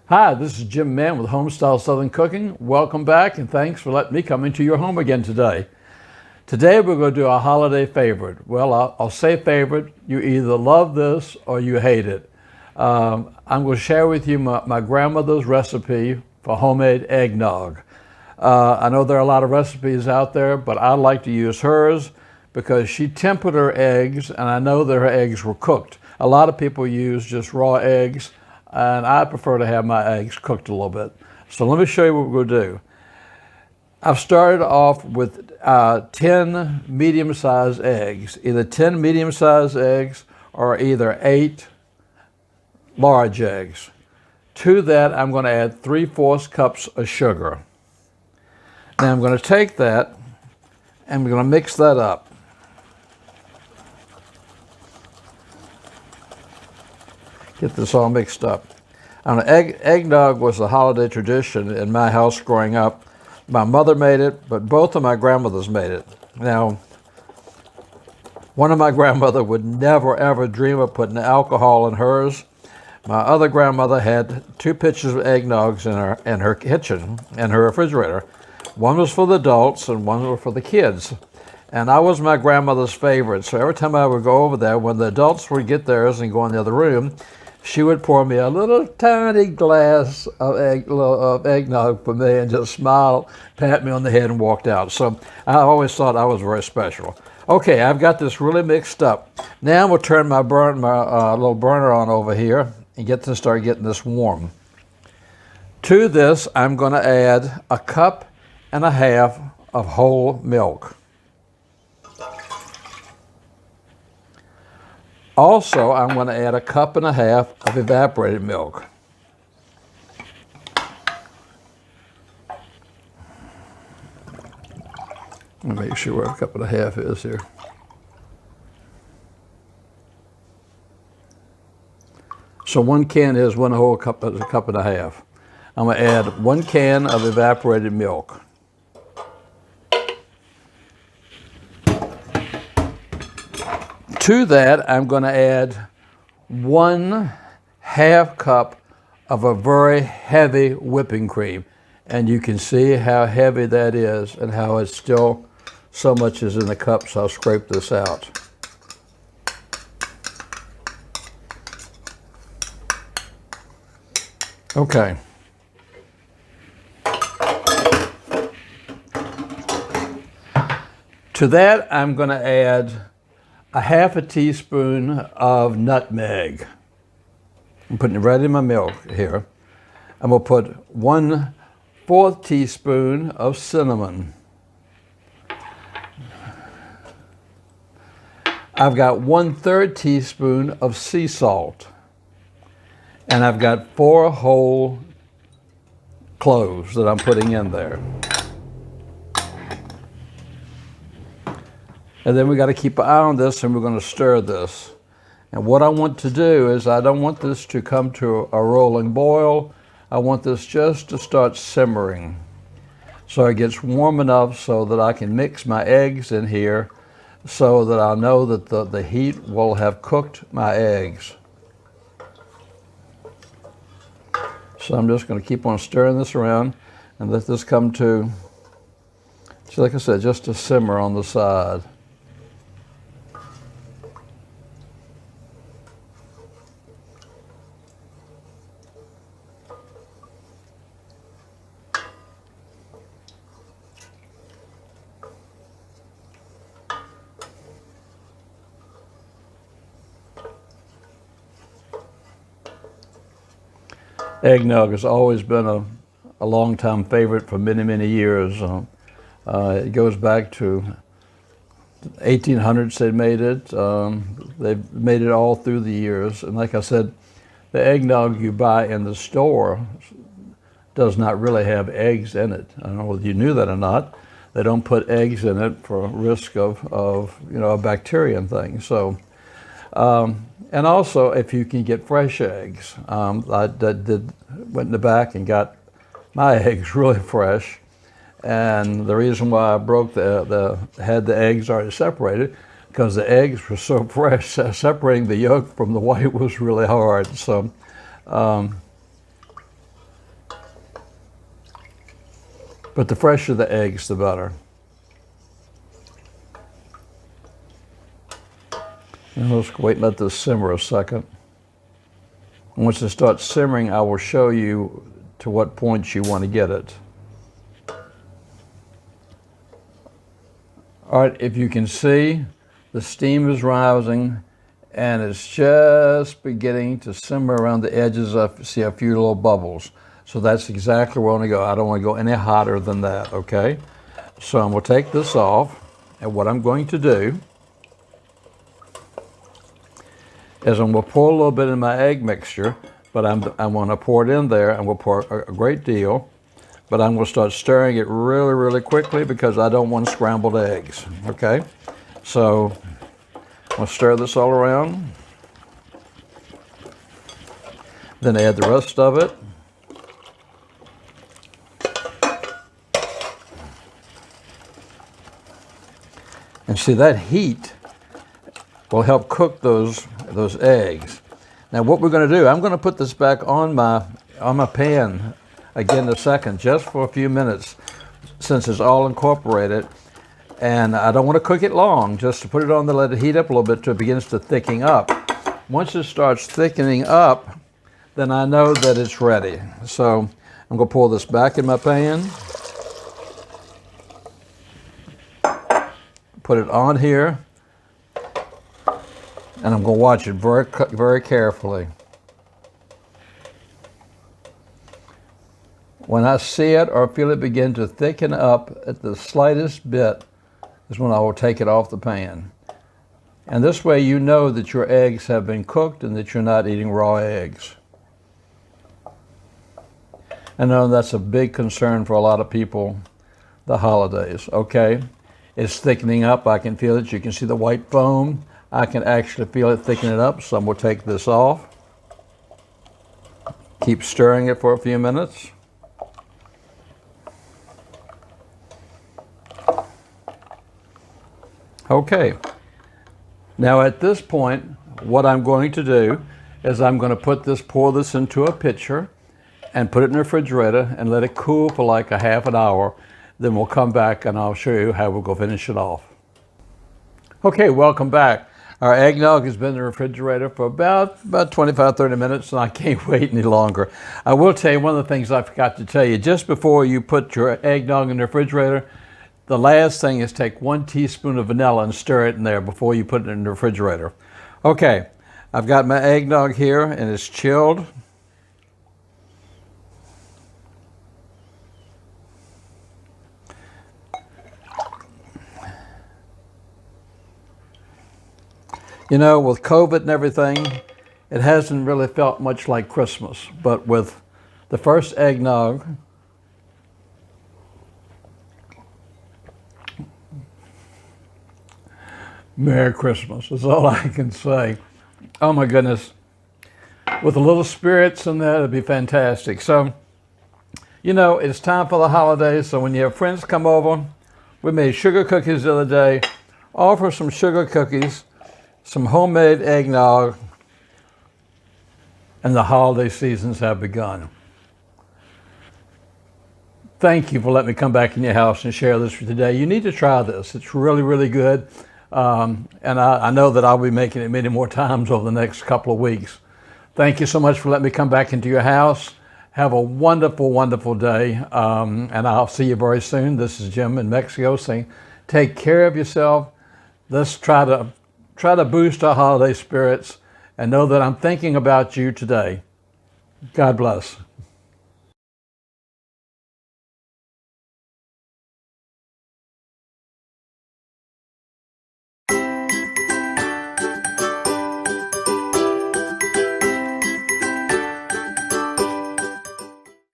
Hi, this is Jim Mann with Homestyle Southern Cooking. Welcome back and thanks for letting me come into your home again today. Today we're going to do a holiday favorite. Well, I'll say favorite. You either love this or you hate it. I'm going to share with you my grandmother's recipe for homemade eggnog. I know there are a lot of recipes out there, but I like to use hers because she tempered her eggs, and I know that her eggs were cooked. A lot of people use just raw eggs, and I prefer to have my eggs cooked a little bit. So let me show you what we're going to do. I've started off with 10 medium-sized eggs, either 10 medium-sized eggs or either 8 large eggs. To that, I'm going to add 3/4 cups of sugar. Now I'm going to take that and we're going to mix that up. Get this all mixed up. Eggnog was a holiday tradition in my house growing up. My mother made it, but both of my grandmothers made it. Now, one of my grandmother would never ever dream of putting alcohol in hers. My other grandmother had 2 pitchers of eggnogs in her kitchen, in her refrigerator. One was for the adults and one was for the kids. And I was my grandmother's favorite, so every time I would go over there, when the adults would get theirs and go in the other room, she would pour me a little tiny glass of eggnog for me and just smile, pat me on the head, and walked out. So I always thought I was very special. Okay, I've got this really mixed up. Now I'm going to turn my little burner on over here and start getting this warm. To this, I'm going to add 1.5 cups of whole milk. Also, I'm going to add 1.5 cups of evaporated milk. Let me make sure where 1.5 cups is here. So 1 can is 1 whole cup, is 1.5 cups. I'm going to add 1 can of evaporated milk. To that, I'm going to add 1/2 cup of a very heavy whipping cream. And you can see how heavy that is and how it's still so much is in the cup, so I'll scrape this out. Okay. To that, I'm going to add 1/2 teaspoon of nutmeg. I'm putting it right in my milk here. I'm going to put 1/4 teaspoon of cinnamon. I've got 1/3 teaspoon of sea salt. And I've got 4 whole cloves that I'm putting in there. And then we got to keep an eye on this, and we're going to stir this. And what I want to do is I don't want this to come to a rolling boil. I want this just to start simmering. So it gets warm enough so that I can mix my eggs in here so that I know that the heat will have cooked my eggs. So I'm just going to keep on stirring this around and let this come to, so like I said, just a simmer on the side. Eggnog has always been a long-time favorite for many, many years. It goes back to 1800s they made it. They've made it all through the years. And like I said, the eggnog you buy in the store does not really have eggs in it. I don't know whether you knew that or not. They don't put eggs in it for risk of a bacteria and things. So, and also, if you can get fresh eggs, went in the back and got my eggs really fresh. And the reason why I had the eggs already separated, because the eggs were so fresh, separating the yolk from the white was really hard. So But the fresher the eggs, the better. And let's wait and let this simmer a second. Once it starts simmering, I will show you to what point you want to get it. All right, if you can see, the steam is rising and it's just beginning to simmer around the edges. I see a few little bubbles. So that's exactly where I want to go. I don't want to go any hotter than that, okay? So I'm going to take this off, and what I'm going to do is I'm going to pour a little bit in my egg mixture, but I'm going to pour it in there. I'm going to pour a great deal, but I'm going to start stirring it really, really quickly because I don't want scrambled eggs, okay? So I'm going to stir this all around, then add the rest of it. And see, that heat will help cook those eggs. Now what we're going to do, I'm going to put this back on my pan again in a second, just for a few minutes, since it's all incorporated. And I don't want to cook it long, just to put it on there, let it heat up a little bit till it begins to thicken up. Once it starts thickening up, then I know that it's ready. So I'm going to pour this back in my pan. Put it on here, and I'm going to watch it very, very carefully. When I see it or feel it begin to thicken up at the slightest bit is when I will take it off the pan. And this way you know that your eggs have been cooked and that you're not eating raw eggs. I know that's a big concern for a lot of people, the holidays, okay? It's thickening up. I can feel it. You can see the white foam. I can actually feel it thickening up. So I'm going to take this off. Keep stirring it for a few minutes. Okay. Now at this point, what I'm going to do is I'm going to pour this into a pitcher and put it in the refrigerator and let it cool for like a half an hour. Then we'll come back and I'll show you how we'll go finish it off. Okay, welcome back. Our eggnog has been in the refrigerator for about 25, 30 minutes, and I can't wait any longer. I will tell you one of the things I forgot to tell you. Just before you put your eggnog in the refrigerator, the last thing is take 1 teaspoon of vanilla and stir it in there before you put it in the refrigerator. Okay, I've got my eggnog here and it's chilled. You know, with COVID and everything, it hasn't really felt much like Christmas. But with the first eggnog, Merry Christmas is all I can say. Oh my goodness. With a little spirits in there, it'd be fantastic. So, you know, it's time for the holidays. So when you have friends come over, we made sugar cookies the other day. Offer some sugar cookies, some homemade eggnog, and the holiday seasons have begun. Thank you for letting me come back in your house and share this for today. You need to try this. It's really, really good. And I know that I'll be making it many more times over the next couple of weeks. Thank you so much for letting me come back into your house. Have a wonderful, wonderful day. And I'll see you very soon. This is Jim in Mexico saying, take care of yourself. Let's try to boost our holiday spirits and know that I'm thinking about you today. God bless.